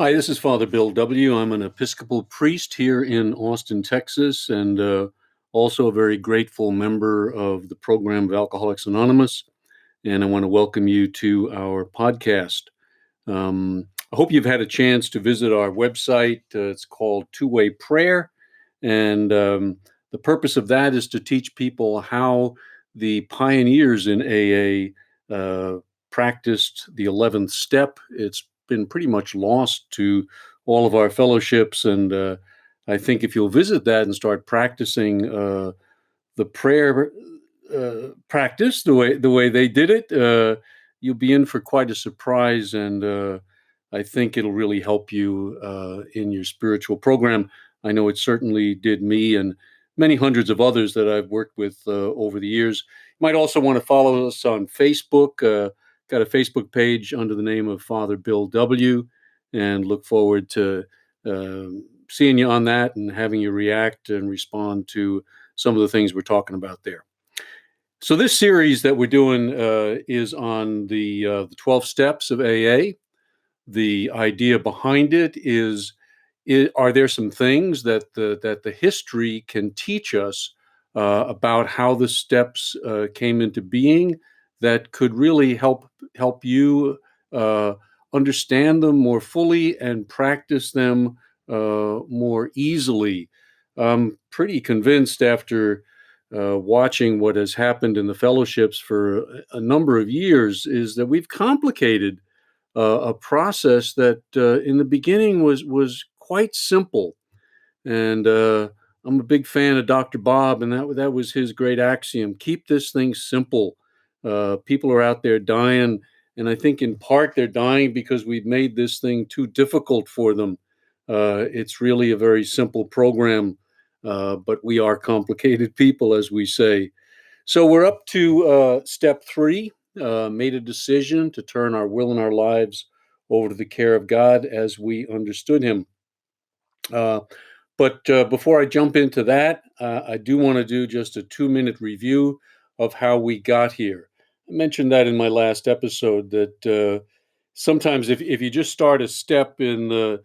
Hi, this is Father Bill W. I'm an Episcopal priest here in Austin, Texas, and also a very grateful member of the program of Alcoholics Anonymous. And I want to welcome you to our podcast. I hope you've had a chance to visit our website. It's called Two Way Prayer. And the purpose of that is to teach people how the pioneers in AA practiced the 11th step. It's been pretty much lost to all of our fellowships. And I think if you'll visit that and start practicing the prayer practice the way they did it, you'll be in for quite a surprise. And I think it'll really help you in your spiritual program. I know it certainly did me and many hundreds of others that I've worked with over the years. You might also want to follow us on Facebook. Got a Facebook page under the name of Father Bill W. And look forward to seeing you on that and having you react and respond to some of the things we're talking about there. So this series that we're doing is on the 12 steps of AA. The idea behind it is are there some things that the history can teach us about how the steps came into being that could really help you understand them more fully and practice them more easily? I'm pretty convinced after watching what has happened in the fellowships for a number of years is that we've complicated a process that in the beginning was quite simple. And I'm a big fan of Dr. Bob, and that was his great axiom: keep this thing simple. People are out there dying, and I think in part they're dying because we've made this thing too difficult for them. It's really a very simple program, but we are complicated people, as we say. So we're up to step 3. Made a decision to turn our will and our lives over to the care of God as we understood Him. But before I jump into that, I do want to do just a 2-minute review of how we got here. I mentioned that in my last episode that sometimes if you just start a step in the,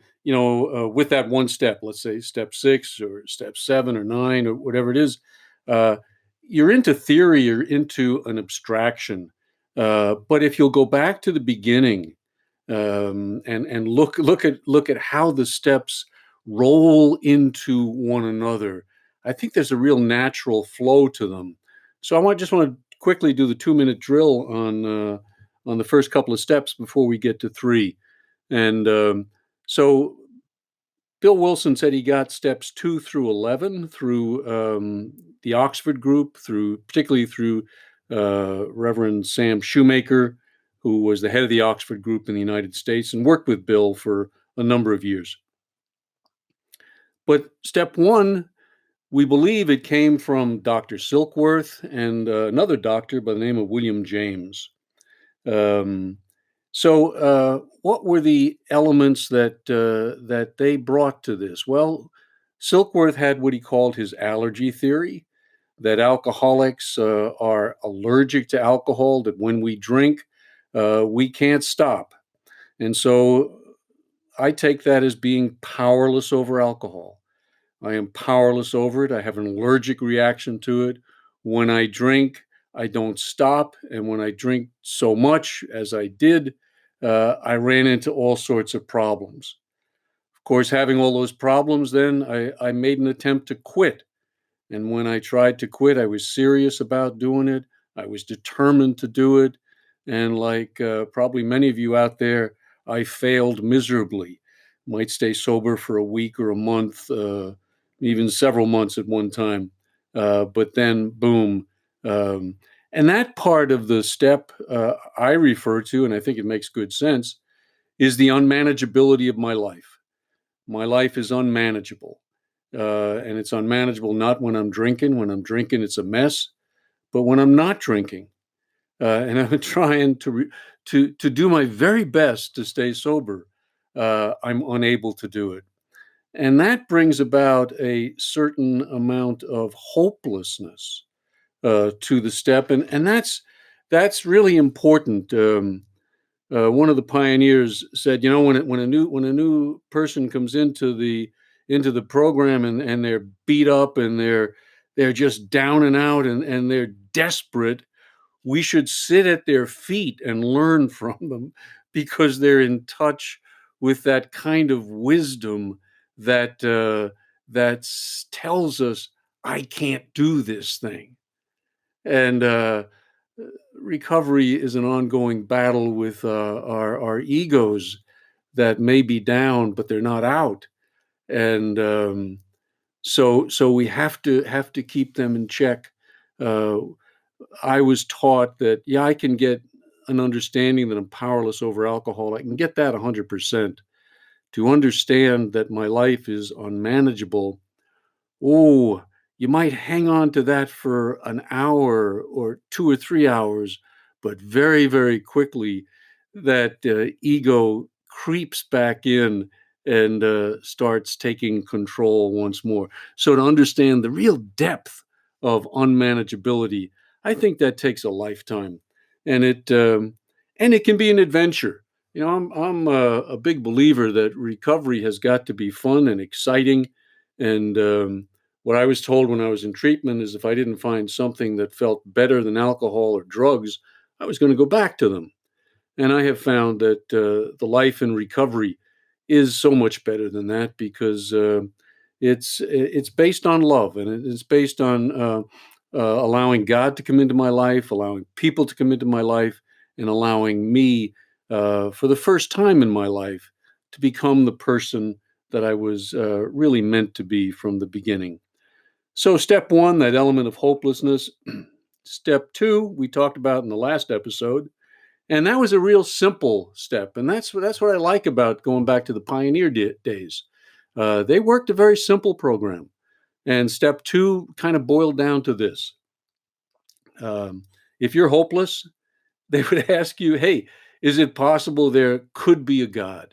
with that one step, let's say step 6 or step 7 or 9 or whatever it is, uh, you're into theory, you're into an abstraction. But if you'll go back to the beginning and look at how the steps roll into one another, I think there's a real natural flow to them. So just want to quickly do the 2-minute drill on the first couple of steps before we get to 3. And so Bill Wilson said he got steps 2 through 11 through the Oxford group, particularly through Reverend Sam Shoemaker, who was the head of the Oxford group in the United States and worked with Bill for a number of years. But step 1, we believe it came from Dr. Silkworth and another doctor by the name of William James. So what were the elements that they brought to this? Well, Silkworth had what he called his allergy theory, that alcoholics are allergic to alcohol, that when we drink, we can't stop. And so I take that as being powerless over alcohol. I am powerless over it. I have an allergic reaction to it. When I drink, I don't stop. And when I drink so much as I did, I ran into all sorts of problems. Of course, having all those problems, then I made an attempt to quit. And when I tried to quit, I was serious about doing it. I was determined to do it. And like probably many of you out there, I failed miserably. Might stay sober for a week or a month, even several months at one time. But then, boom. And that part of the step I refer to, and I think it makes good sense, is the unmanageability of my life. My life is unmanageable. And it's unmanageable not when I'm drinking. When I'm drinking, it's a mess. But when I'm not drinking, and I'm trying to do my very best to stay sober, I'm unable to do it. And that brings about a certain amount of hopelessness to the step. And that's really important. One of the pioneers said, when a new person comes into the program, and they're beat up, and they're just down and out, and they're desperate, we should sit at their feet and learn from them, because they're in touch with that kind of wisdom that tells us, I can't do this thing. And recovery is an ongoing battle with our egos that may be down, but they're not out. And so we have to keep them in check. Uh, I was taught that, yeah, I can get an understanding that I'm powerless over alcohol. I can get that 100%. To understand that my life is unmanageable, oh, you might hang on to that for an hour or 2 or 3 hours, but very, very quickly that ego creeps back in and starts taking control once more. So, to understand the real depth of unmanageability, I think that takes a lifetime, and it can be an adventure. I'm a big believer that recovery has got to be fun and exciting, and what I was told when I was in treatment is, if I didn't find something that felt better than alcohol or drugs, I was going to go back to them. And I have found that the life in recovery is so much better than that, because it's based on love, and it's based on allowing God to come into my life, allowing people to come into my life, and allowing me, for the first time in my life, to become the person that I was really meant to be from the beginning. So, step one, that element of hopelessness. Step two, we talked about in the last episode, and that was a real simple step. And that's what I like about going back to the pioneer days. They worked a very simple program. And step two kind of boiled down to this: if you're hopeless, they would ask you, hey, is it possible there could be a God?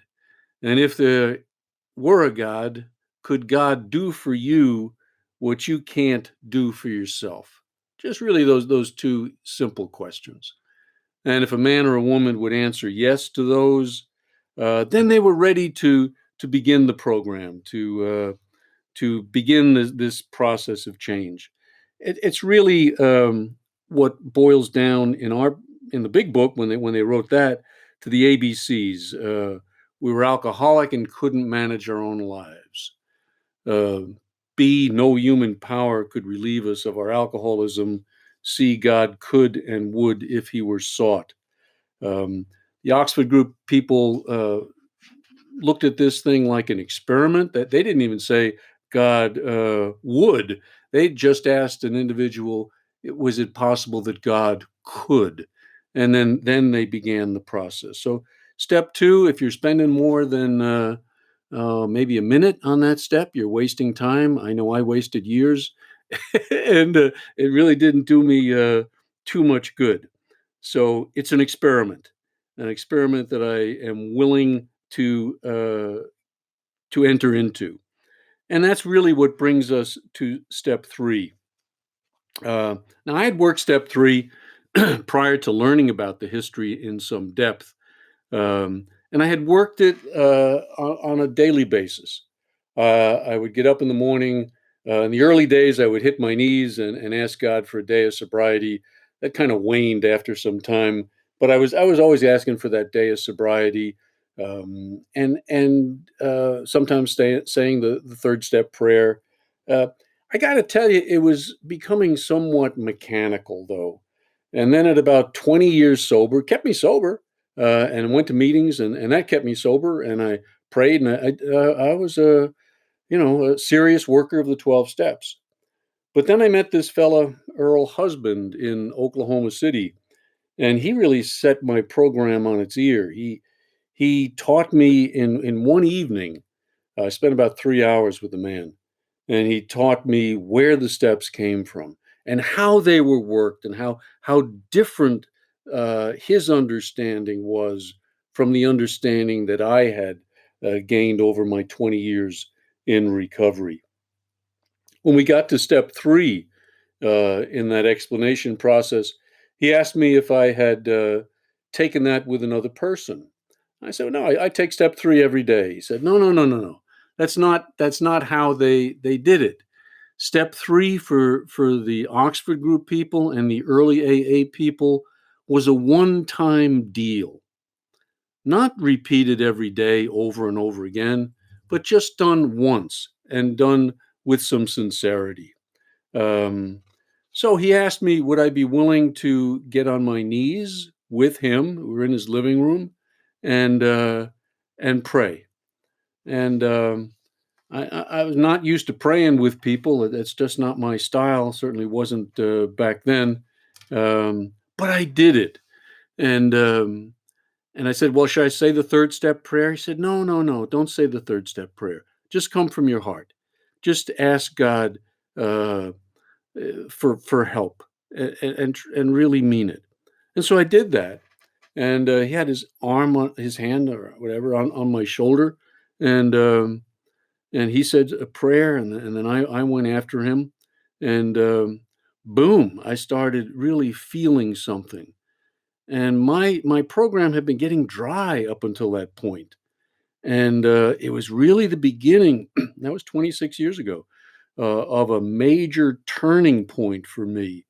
And if there were a God, could God do for you what you can't do for yourself? Just really those two simple questions. And if a man or a woman would answer yes to those, then they were ready to begin the program, to begin this process of change. It's really what boils down in the big book, when they wrote that, to the ABCs. We were alcoholic and couldn't manage our own lives. Uh, B, no human power could relieve us of our alcoholism. C, God could and would if he were sought. Um, the Oxford group people looked at this thing like an experiment. That they didn't even say God would. They just asked an individual, was it possible that God could? And then they began the process. So, step two, if you're spending more than maybe a minute on that step, you're wasting time. I know I wasted years, and it really didn't do me too much good. So, it's an experiment that I am willing to enter into. And that's really what brings us to step three. Now, I had worked step three prior to learning about the history in some depth. And I had worked it on a daily basis. I would get up in the morning. In the early days, I would hit my knees and ask God for a day of sobriety. That kind of waned after some time, but I was always asking for that day of sobriety, and sometimes saying the third step prayer. Uh, I got to tell you, it was becoming somewhat mechanical, though. And then at about 20 years sober, it kept me sober, and went to meetings, and that kept me sober. And I prayed, and I was a serious worker of the 12 steps. But then I met this fella, Earl Husband, in Oklahoma City, and he really set my program on its ear. He taught me in one evening. I spent about 3 hours with the man, and he taught me where the steps came from and how they were worked, and how different his understanding was from the understanding that I had gained over my 20 years in recovery. When we got to step three in that explanation process, he asked me if I had taken that with another person. I said, no, I take step 3 every day. He said, no, no, no, no, no. That's not how they did it. Step 3 for the Oxford group people and the early AA people was a one-time deal, not repeated every day over and over again, but just done once and done with some sincerity. Um, so he asked me, would I be willing to get on my knees with him? We were in his living room, and pray. And I was not used to praying with people. That's just not my style. Certainly wasn't back then. But I did it, and I said, "Well, should I say the third step prayer?" He said, "No, no, no. Don't say the third step prayer. Just come from your heart. Just ask God uh, for help, and really mean it." And so I did that, and he had his arm on his hand or whatever on my shoulder, and he said a prayer, and then I went after him, and boom, I started really feeling something. And my program had been getting dry up until that point, and it was really the beginning. That was 26 years ago, of a major turning point for me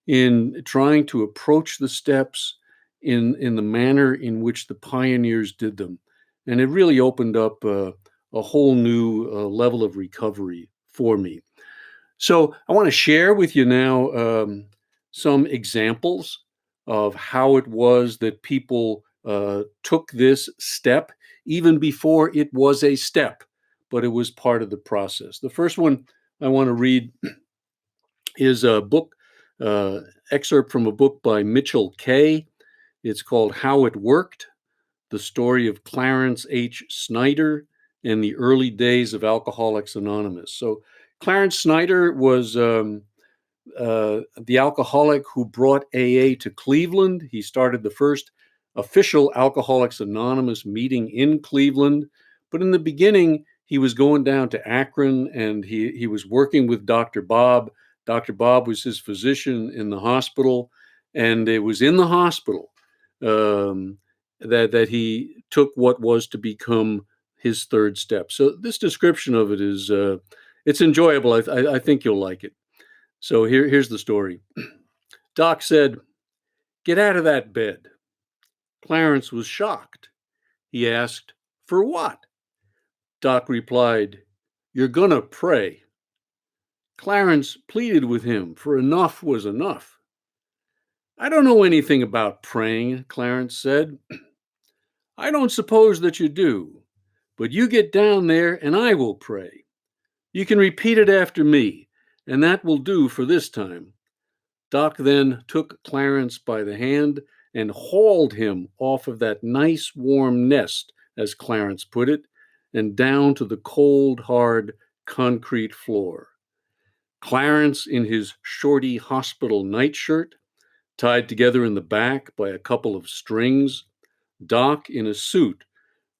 in trying to approach the steps in the manner in which the pioneers did them, and it really opened up a whole new level of recovery for me. So I want to share with you now some examples of how it was that people took this step, even before it was a step, but it was part of the process. The first one I want to read is a book, uh, excerpt from a book by Mitchell Kay. It's called How It Worked: The Story of Clarence H. Snyder and the Early Days of Alcoholics Anonymous. So Clarence Snyder was the alcoholic who brought AA to Cleveland. He started the first official Alcoholics Anonymous meeting in Cleveland. But in the beginning, he was going down to Akron, and he was working with Dr. Bob. Dr. Bob was his physician in the hospital, and it was in the hospital um, that he took what was to become his third step. So this description of it is it's enjoyable. I think you'll like it. So here's the story. Doc said, "Get out of that bed." Clarence was shocked. He asked, "For what?" Doc replied, "You're gonna pray." Clarence pleaded with him, for enough was enough. "I don't know anything about praying," Clarence said. "I don't suppose that you do, but you get down there and I will pray. You can repeat it after me, and that will do for this time." Doc then took Clarence by the hand and hauled him off of that nice warm nest, as Clarence put it, and down to the cold, hard concrete floor. Clarence in his shorty hospital nightshirt, tied together in the back by a couple of strings, Doc in a suit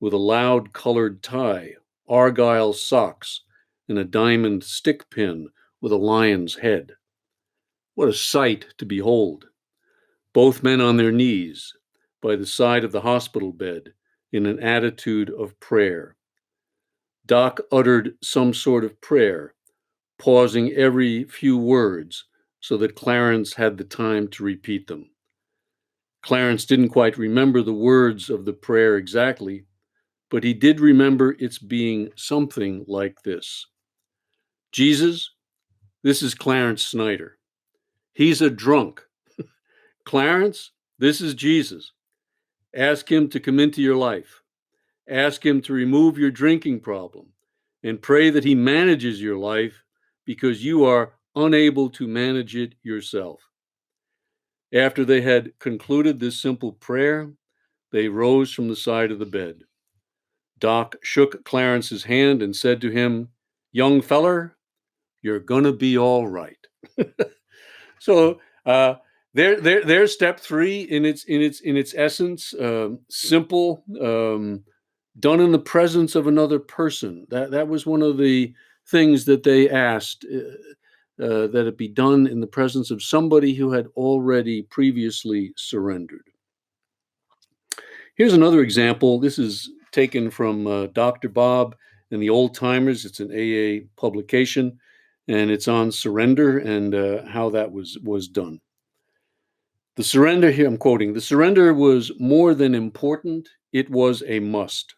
with a loud colored tie, argyle socks, and a diamond stick pin with a lion's head. What a sight to behold! Both men on their knees by the side of the hospital bed in an attitude of prayer. Doc uttered some sort of prayer, pausing every few words so that Clarence had the time to repeat them. Clarence didn't quite remember the words of the prayer exactly, but he did remember its being something like this: "Jesus, this is Clarence Snyder. He's a drunk. Clarence, this is Jesus. Ask him to come into your life. Ask him to remove your drinking problem, and pray that he manages your life because you are unable to manage it yourself." After they had concluded this simple prayer, they rose from the side of the bed. Doc shook Clarence's hand and said to him, "Young feller, you're gonna be all right." So there's step 3 in its essence. Simple, done in the presence of another person. That was one of the things that they asked, that it be done in the presence of somebody who had already previously surrendered. Here's another example. This is taken from Dr. Bob and the Old Timers. It's an AA publication, and it's on surrender and how that was done. The surrender here, I'm quoting, the surrender was more than important, it was a must.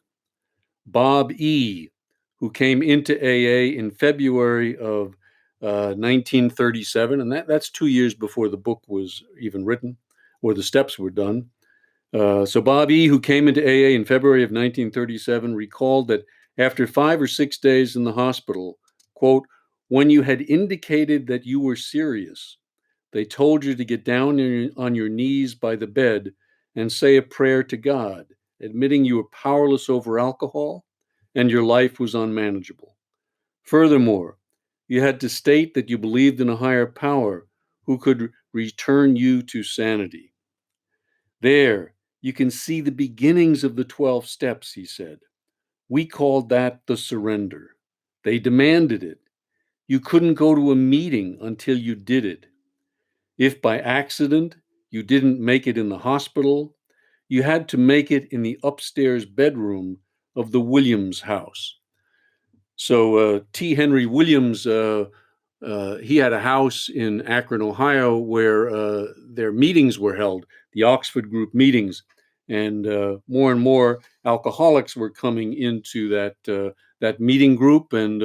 Bob E., who came into AA in February of 1937, and that's 2 years before the book was even written or the steps were done. So Bob E., who came into AA in February of 1937, recalled that after 5 or 6 days in the hospital, quote, when you had indicated that you were serious, they told you to get down on your knees by the bed and say a prayer to God, admitting you were powerless over alcohol and your life was unmanageable. Furthermore, you had to state that you believed in a higher power who could return you to sanity. There, you can see the beginnings of the 12 steps, he said. We called that the surrender. They demanded it. You couldn't go to a meeting until you did it. If by accident you didn't make it in the hospital, you had to make it in the upstairs bedroom of the Williams house. So T. Henry Williams, he had a house in Akron, Ohio, where their meetings were held, the Oxford Group meetings, and more alcoholics were coming into that meeting group, and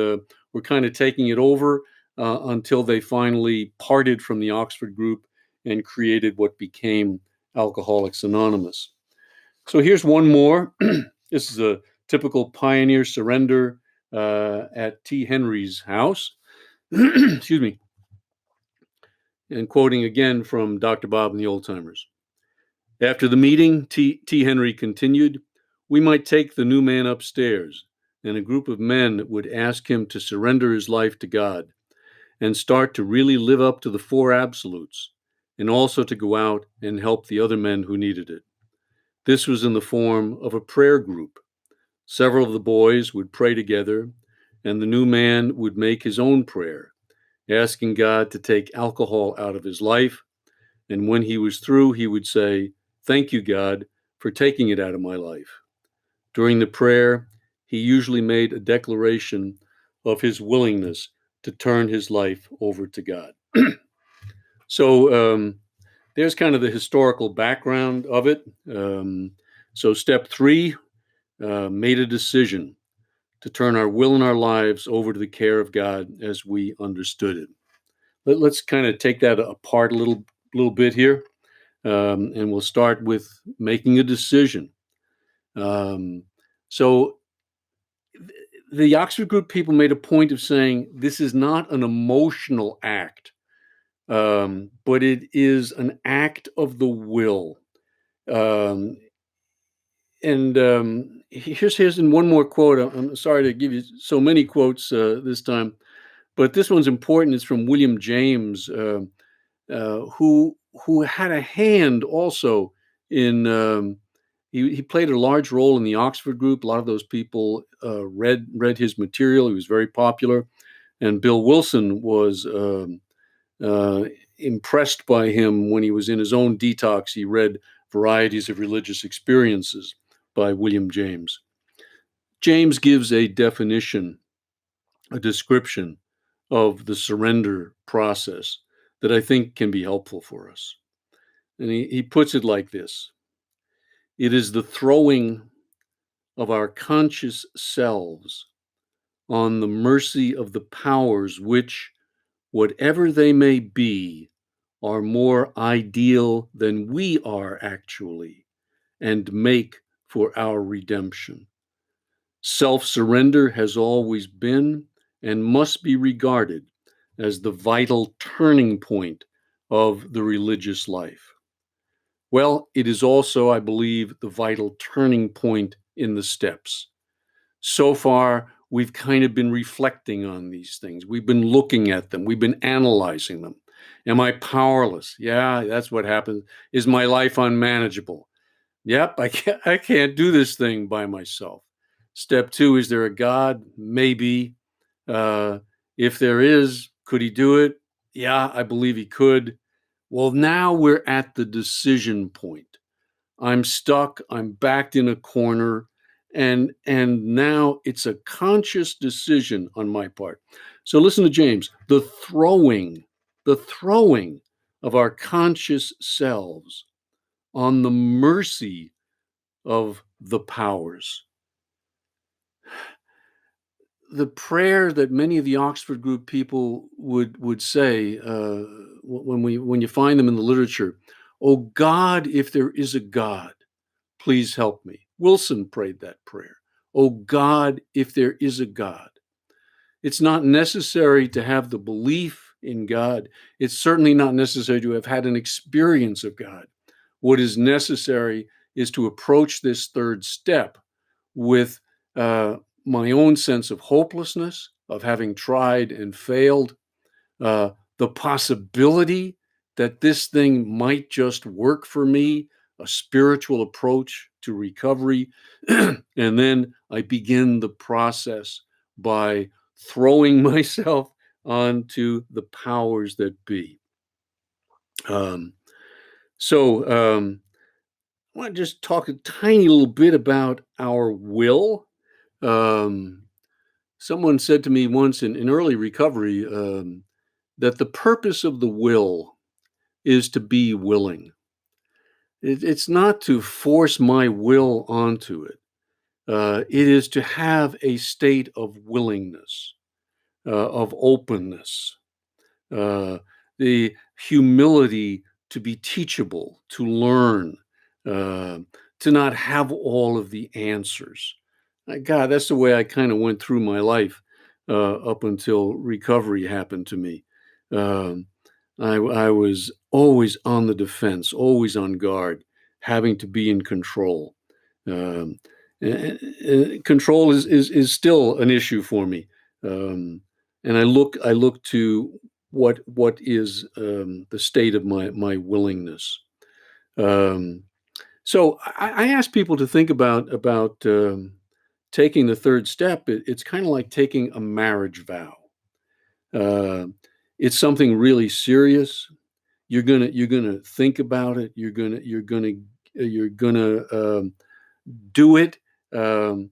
were kind of taking it over until they finally parted from the Oxford Group and created what became Alcoholics Anonymous. So here's one more. This is a typical pioneer surrender at T. Henry's house. Excuse me. And quoting again from Dr. Bob and the Old Timers. After the meeting, T. Henry continued, we might take the new man upstairs, and a group of men would ask him to surrender his life to God and start to really live up to the 4 absolutes, and also to go out and help the other men who needed it. This was in the form of a prayer group. Several of the boys would pray together, and the new man would make his own prayer, asking God to take alcohol out of his life. And when he was through, he would say, thank you, God, for taking it out of my life. During the prayer, he usually made a declaration of his willingness to turn his life over to God. So there's kind of the historical background of it. So step 3, made a decision to turn our will and our lives over to the care of God as we understood it. Let's kind of take that apart a little bit here, and we'll start with making a decision. So the Oxford Group people made a point of saying this is not an emotional act, but it is an act of the will. And here's in one more quote. I'm sorry to give you so many quotes this time, but this one's important. It's from William James, who had a hand also in. He played a large role in the Oxford Group. A lot of those people read his material. He was very popular, and Bill Wilson was impressed by him when he was in his own detox. He read Varieties of Religious Experiences by William James. James gives a definition, a description of the surrender process that I think can be helpful for us. And he puts it like this: it is the throwing of our conscious selves on the mercy of the powers which, whatever they may be, are more ideal than we are actually, and make for our redemption. Self-surrender has always been and must be regarded as the vital turning point of the religious life. Well, it is also, I believe, the vital turning point in the steps. So far, we've kind of been reflecting on these things. We've been looking at them. We've been analyzing them. Am I powerless? Yeah, that's what happens. Is my life unmanageable? Yep, I can't do this thing by myself. Step 2, is there a God? Maybe. If there is, could he do it? Yeah, I believe he could. Well, now we're at the decision point. I'm stuck. I'm backed in a corner. And now it's a conscious decision on my part. So listen to James. The throwing of our conscious selves on the mercy of the powers. The prayer that many of the Oxford group people would say when you find them in the literature, "Oh God, if there is a God, please help me." Wilson prayed that prayer. "Oh God, if there is a God." It's not necessary to have the belief in God. It's certainly not necessary to have had an experience of God. What is necessary is to approach this third step with my own sense of hopelessness, of having tried and failed, uh, the possibility that this thing might just work for me, a spiritual approach to recovery. And then I begin the process by throwing myself onto the powers that be. Um, so I want to just talk a tiny little bit about our will. Um, Someone said to me once in early recovery that the purpose of the will is to be willing. It's not to force my will onto it. It is to have a state of willingness, of openness, uh, the humility to be teachable, to learn, uh, to not have all of the answers. God, that's the way I kind of went through my life up until recovery happened to me. Um, I was always on the defense, always on guard, having to be in control. Um, Control is still an issue for me, and I look to what is the state of my willingness. Um, so I ask people to think about taking the third step. It's kind of like taking a marriage vow. Uh, it's something really serious. You're gonna think about it. You're gonna do it. Um,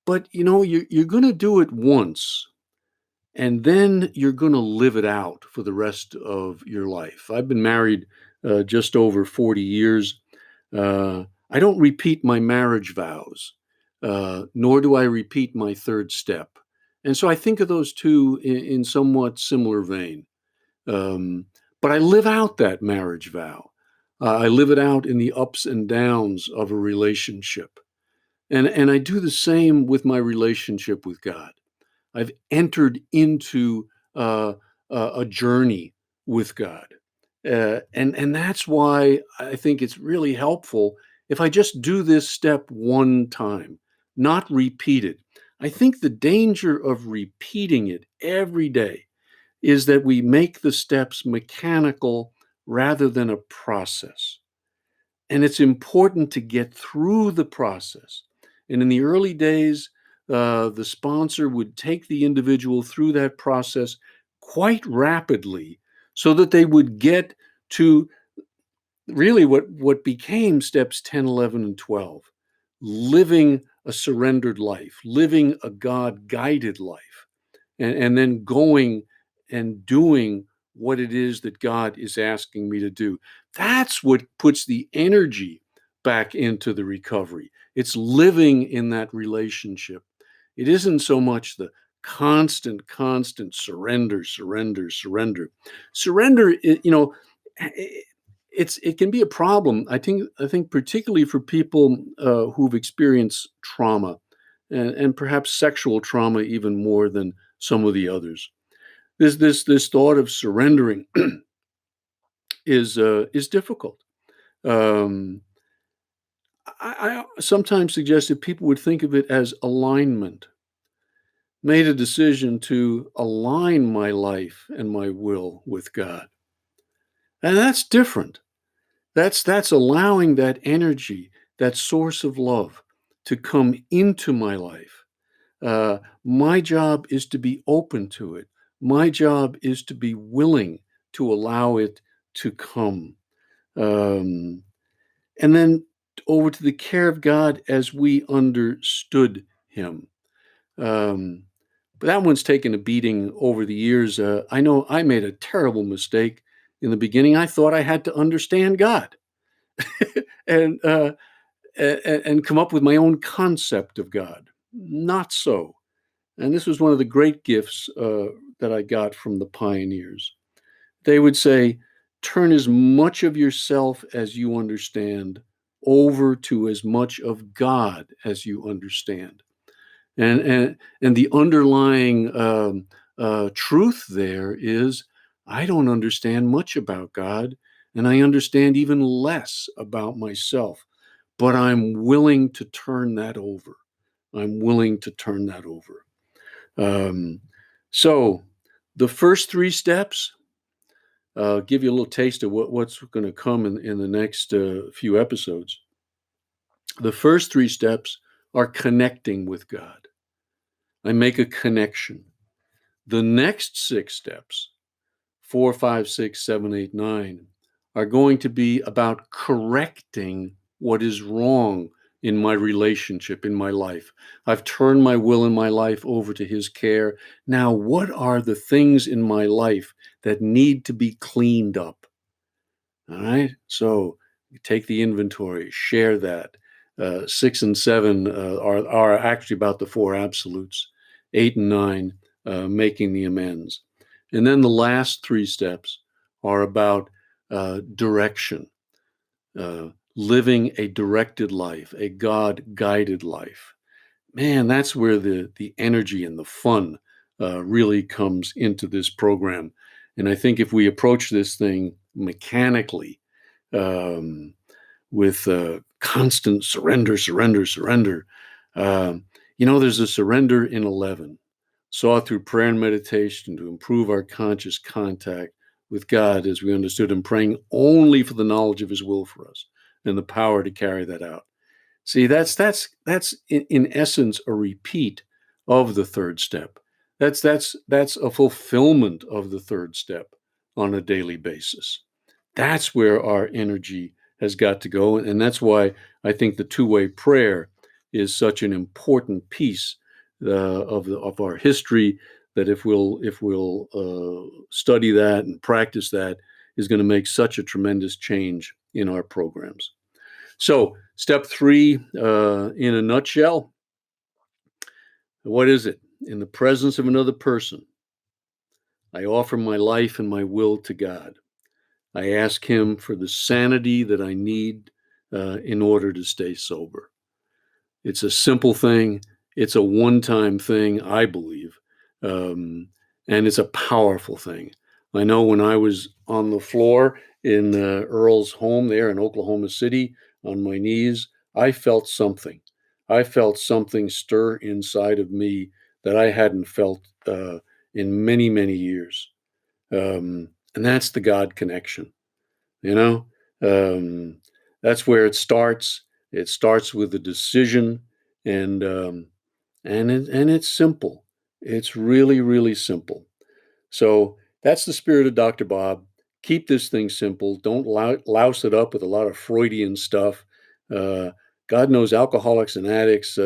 but you're gonna do it once, and then you're gonna live it out for the rest of your life. I've been married just over 40 years. I don't repeat my marriage vows, nor do I repeat my third step. And so I think of those two in somewhat similar vein. Um, but I live out that marriage vow. I live it out in the ups and downs of a relationship. And I do the same with my relationship with God. I've entered into a journey with God. And that's why I think it's really helpful if I just do this step one time, not repeat it. I think the danger of repeating it every day is that we make the steps mechanical rather than a process. And it's important to get through the process. And in the early days, the sponsor would take the individual through that process quite rapidly so that they would get to really what became steps 10, 11, and 12, living a surrendered life, living a God guided life, and then going and doing what it is that God is asking me to do. That's what puts the energy back into the recovery. It's living in that relationship. It isn't so much the constant surrender, surrender, surrender. Surrender, it can be a problem. I think particularly for people who've experienced trauma and perhaps sexual trauma even more than some of the others. This thought of surrendering is difficult. Um, I sometimes suggest that people would think of it as alignment. Made a decision to align my life and my will with God, and that's different. That's allowing that energy, that source of love, to come into my life. My job is to be open to it. My job is to be willing to allow it to come. Um, and then over to the care of God as we understood him. But that one's taken a beating over the years. I know I made a terrible mistake in the beginning. I thought I had to understand God and and come up with my own concept of God. Not so. And this was one of the great gifts that I got from the pioneers. They would say, turn as much of yourself as you understand over to as much of God as you understand. And the underlying truth there is, I don't understand much about God, and I understand even less about myself, but I'm willing to turn that over. I'm willing to turn that over. Um, so the first three steps, give you a little taste of what's going to come in the next few episodes. The first three steps are connecting with God. I make a connection. The next six steps, 4, 5, 6, 7, 8, 9, are going to be about correcting what is wrong in my relationship, in my life. I've turned my will and my life over to his care. Now, what are the things in my life that need to be cleaned up? All right. So take the inventory, share that. 6 and 7 are actually about the four absolutes. 8 and 9, making the amends. And then the last three steps are about direction, living a directed life, a God guided life. Man, that's where the energy and the fun really comes into this program. And I think if we approach this thing mechanically, um, with constant surrender, surrender, surrender. There's a surrender in 11, sought through prayer and meditation to improve our conscious contact with God as we understood him, praying only for the knowledge of his will for us and the power to carry that out. See, that's in essence a repeat of the third step. That's a fulfillment of the third step on a daily basis. That's where our energy has got to go, and that's why I think the two-way prayer is such an important piece of our history. That if we'll study that and practice that, is going to make such a tremendous change in our programs. So, step 3, in a nutshell, what is it? In the presence of another person, I offer my life and my will to God. I ask him for the sanity that I need in order to stay sober. It's a simple thing. It's a one-time thing, I believe. And it's a powerful thing. I know when I was on the floor in Earl's home there in Oklahoma City on my knees, I felt something. I felt something stir inside of me that I hadn't felt in many, many years. And that's the God connection. You know, that's where it starts. It starts with a decision, and it's simple. It's really, really simple. So that's the spirit of Dr. Bob. Keep this thing simple. Don't louse it up with a lot of Freudian stuff. Uh, God knows alcoholics and addicts.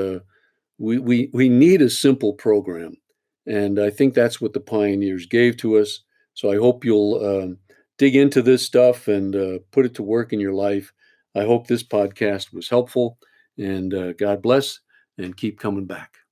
We need a simple program, and I think that's what the pioneers gave to us. So I hope you'll dig into this stuff and put it to work in your life. I hope this podcast was helpful, and God bless, and keep coming back.